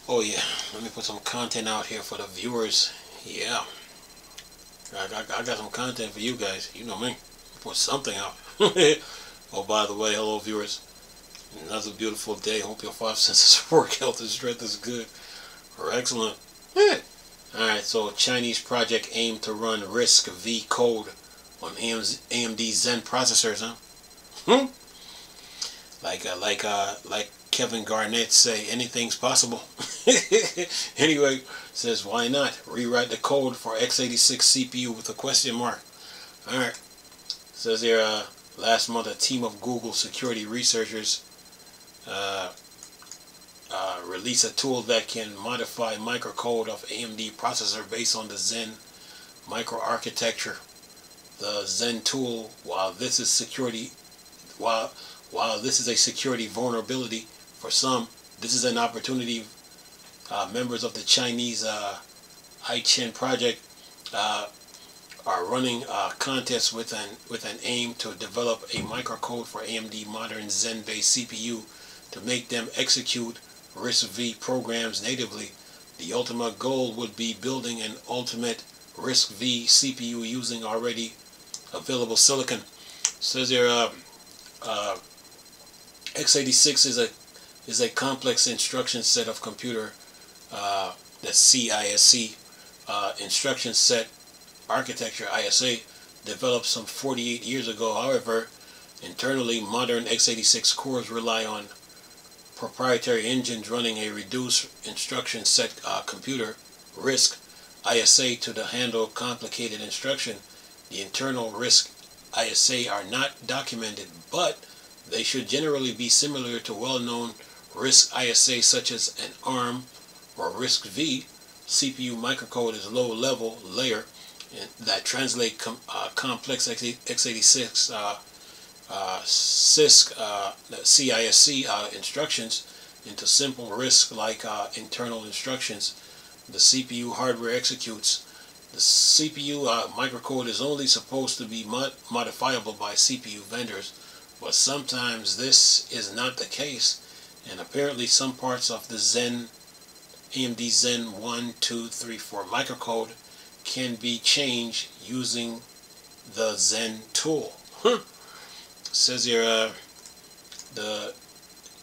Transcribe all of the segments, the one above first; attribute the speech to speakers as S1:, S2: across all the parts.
S1: Oh yeah, let me put some content out here for the viewers. Yeah, I got some content for you guys. You know me. Put something out. Oh, by the way, hello viewers. Another beautiful day. Hope your five senses work, health and strength is good or excellent. Yeah. Alright, so Chinese project aimed to run Risc-V code on AMD Zen processors, huh? Hmm? Like Kevin Garnett say, anything's possible. Anyway, says why not rewrite the code for x86 CPU with a question mark. All right, says here last month a team of Google security researchers uh, released a tool that can modify microcode of AMD processor based on the Zen microarchitecture. The Zen tool, while this is a security vulnerability for some, this is an opportunity. Members of the Chinese iChin project are running contests with an aim to develop a microcode for AMD modern Zen-based CPU to make them execute Risc-V programs natively. The ultimate goal would be building an ultimate Risc-V CPU using already available silicon. Says here, x86 is a complex instruction set of computer the CISC instruction set architecture ISA developed some 48 years ago. However, internally modern x86 cores rely on proprietary engines running a reduced instruction set computer RISC ISA to handle complicated instruction. The internal RISC ISA are not documented, but they should generally be similar to well-known RISC ISA such as an ARM or Risc-V. CPU microcode is low-level layer that translate complex x86 CISC instructions into simple RISC-like internal instructions the CPU hardware executes. The CPU microcode is only supposed to be modifiable by CPU vendors, but sometimes this is not the case, and apparently some parts of the AMD Zen 1, 2, 3, 4 microcode can be changed using the Zen tool. Says here, the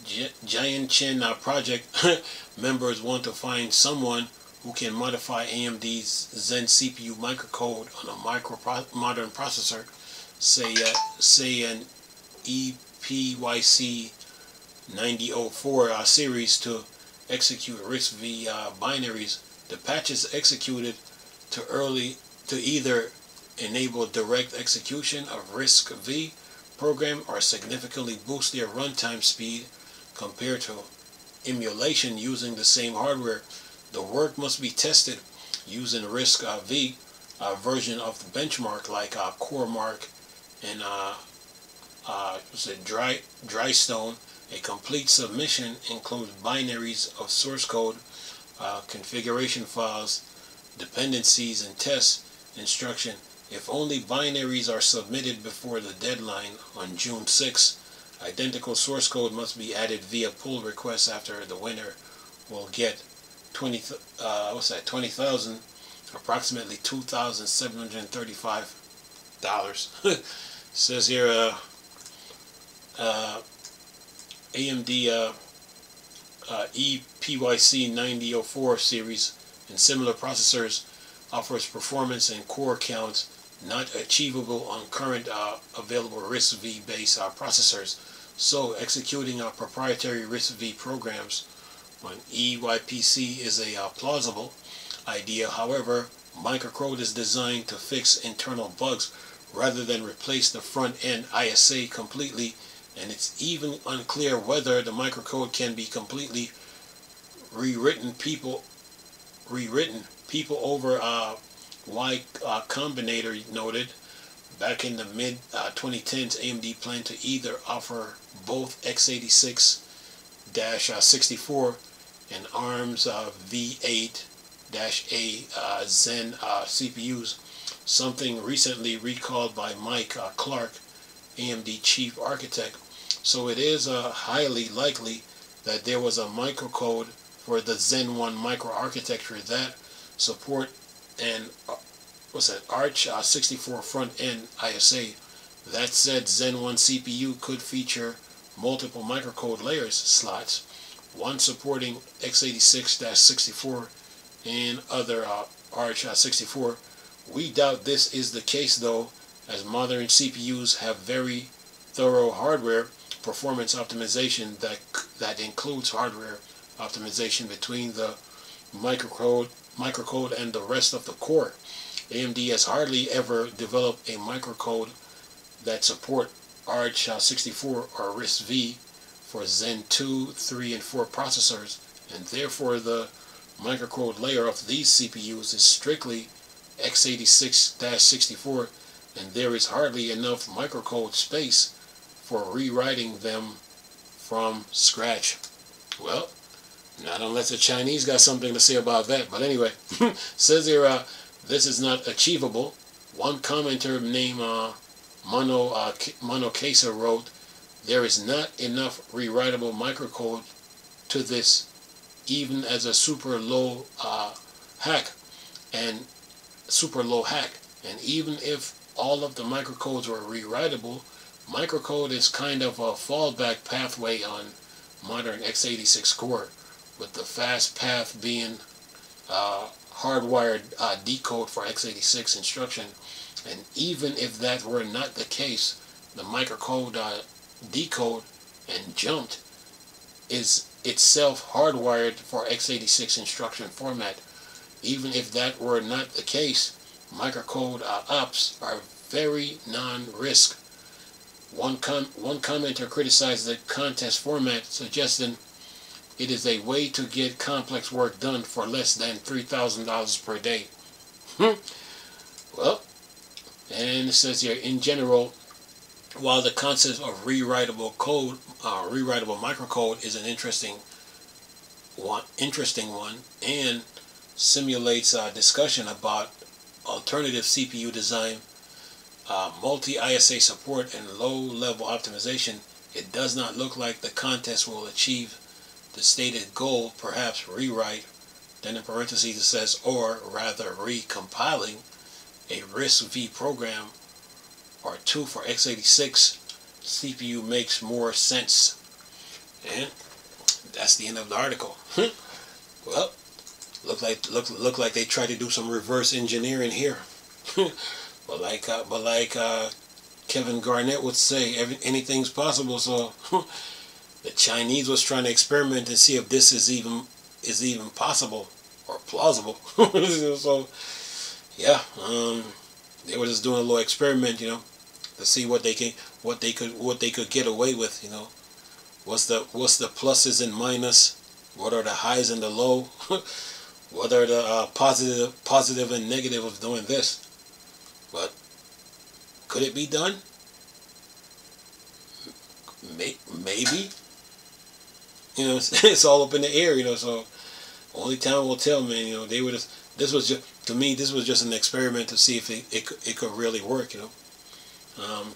S1: Jianchin project members want to find someone who can modify AMD's Zen CPU microcode on a modern processor, say an EPYC 9004 series to execute Risc-V binaries. The patches executed to either enable direct execution of Risc-V program or significantly boost their runtime speed compared to emulation using the same hardware. The work must be tested using Risc-V version of the benchmark like CoreMark and Drystone. A complete submission includes binaries of source code, configuration files, dependencies, and test instruction. If only binaries are submitted before the deadline on June 6, identical source code must be added via pull request. After the winner will get 20,000, approximately $2,735. Says here, AMD EPYC 9004 series and similar processors offers performance and core counts not achievable on current available Risc-V based processors. So executing proprietary Risc-V programs on EYPC is a plausible idea. However, microcode is designed to fix internal bugs rather than replace the front-end ISA completely, and it's even unclear whether the microcode can be completely rewritten. People over Y Combinator noted back in the mid 2010s AMD planned to either offer both x86-64 and ARM's V8-A Zen CPUs, something recently recalled by Mike Clark, AMD chief architect. So it is highly likely that there was a microcode for the Zen 1 microarchitecture that support an Arch 64 front-end ISA. That said, Zen 1 CPU could feature multiple microcode layers slots, one supporting x86-64 and other Arch 64. We doubt this is the case though, as modern CPUs have very thorough hardware performance optimization that includes hardware optimization between the microcode and the rest of the core. AMD has hardly ever developed a microcode that support Arch 64 or Risc-V for Zen 2, 3, and 4 processors, and therefore the microcode layer of these CPUs is strictly x86-64, and there is hardly enough microcode space for rewriting them from scratch. Well, not unless the Chinese got something to say about that. But anyway, says here, this is not achievable. One commenter named Monocasa wrote, there is not enough rewritable microcode to this, even as a super low hack. And even if all of the microcodes were rewritable, microcode is kind of a fallback pathway on modern x86 core, with the fast path being hardwired decode for x86 instruction. And even if that were not the case, the microcode decode and jumped is itself hardwired for x86 instruction format. Even if that were not the case, microcode ops are very non-RISC. One commenter criticized the contest format, suggesting it is a way to get complex work done for less than $3,000 per day. Well, and it says here, in general, while the concept of rewritable microcode is an interesting one, and simulates discussion about alternative CPU design, multi-ISA support, and low-level optimization, it does not look like the contest will achieve the stated goal. Perhaps rewrite, then in parentheses it says, or rather recompiling a Risc-V program or two for x86 CPU makes more sense. And that's the end of the article. Well, look like they tried to do some reverse engineering here. But like Kevin Garnett would say, anything's possible. So the Chinese was trying to experiment and see if this is even possible or plausible. So yeah, they were just doing a little experiment, to see what they could get away with. What's the pluses and minus? What are the highs and the low? What are the positive and negative of doing this? But could it be done? Maybe. It's all up in the air. So only time will tell, man. They were just. This was just an experiment to see if it could really work.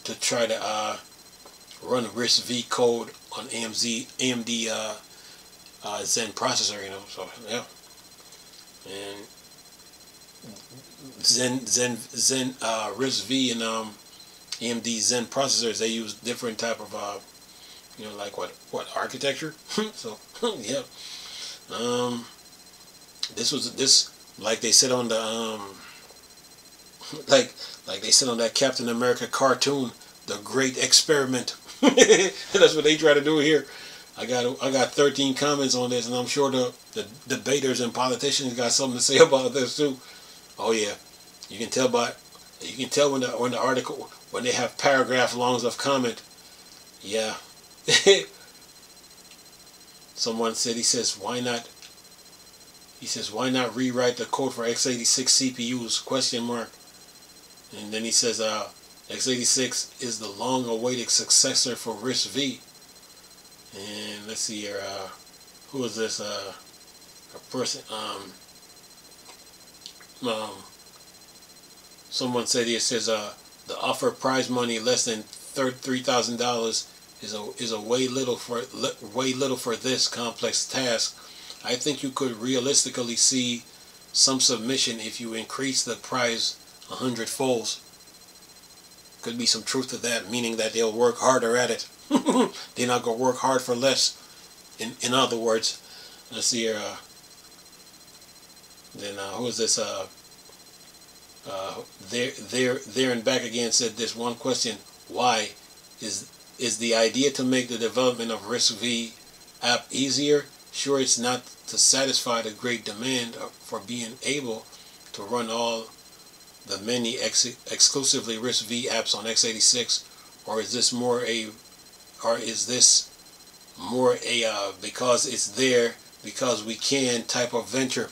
S1: To try to run Risc-V code on AMD Zen processor. So yeah. And Zen Risc-V and AMD Zen processors, they use different type of like what architecture. So yeah, this like they said on the like they said on that Captain America cartoon, the Great Experiment. That's what they try to do here. I got 13 comments on this, and I'm sure the debaters and politicians got something to say about this too. Oh yeah, you can tell when the article, when they have paragraph longs of comment. Yeah. Someone said, he says why not rewrite the code for x86 CPUs ? And then he says x86 is the long awaited successor for Risc-V. And let's see here, who is this? A person. Someone said, it says the offer prize money less than $3,000 is a way little for this complex task. I think you could realistically see some submission if you increase the price 100 folds. Could be some truth to that, meaning that they'll work harder at it. They're not gonna work hard for less. In other words, let's see here. Then who is this? There and back again said this one question: why is the idea to make the development of Risc-V app easier? Sure, it's not to satisfy the great demand for being able to run all the many exclusively Risc-V apps on x86, or is this more a because it's there because we can type of venture?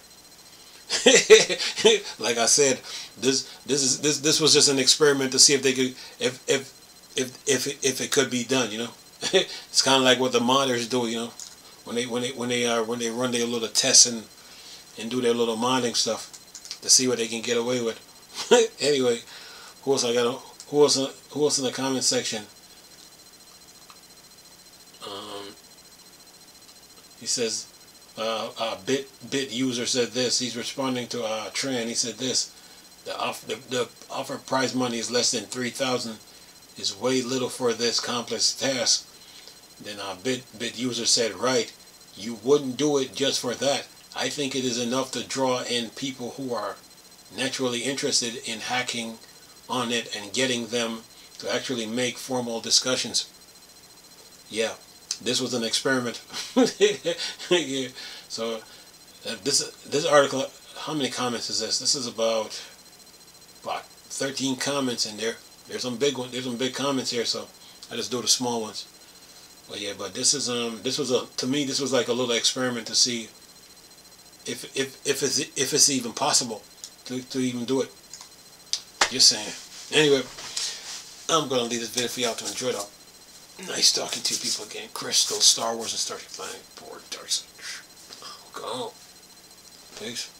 S1: Like I said, this was just an experiment to see if they could if it could be done. You know, it's kind of like what the modders do. You know, when they run their little tests and do their little modding stuff to see what they can get away with. Anyway, who else Who else in the comment section? He says. Bit user said this. He's responding to Tran. He said this: the offer prize money is less than 3,000. Is way little for this complex task. Then bit user said, right, you wouldn't do it just for that. I think it is enough to draw in people who are naturally interested in hacking on it and getting them to actually make formal discussions. Yeah. This was an experiment. Yeah. So this article, how many comments is this? This is about 13 comments in there. There's some big ones. There's some big comments here. So I just do the small ones. But yeah, but this is to me this was like a little experiment to see if it's even possible to even do it. Just saying. Anyway, I'm gonna leave this video for y'all to enjoy though. Nice talking to you people again. Crystal, Star Wars, and Starship Planet. Board, Dark Side. Go. Peace.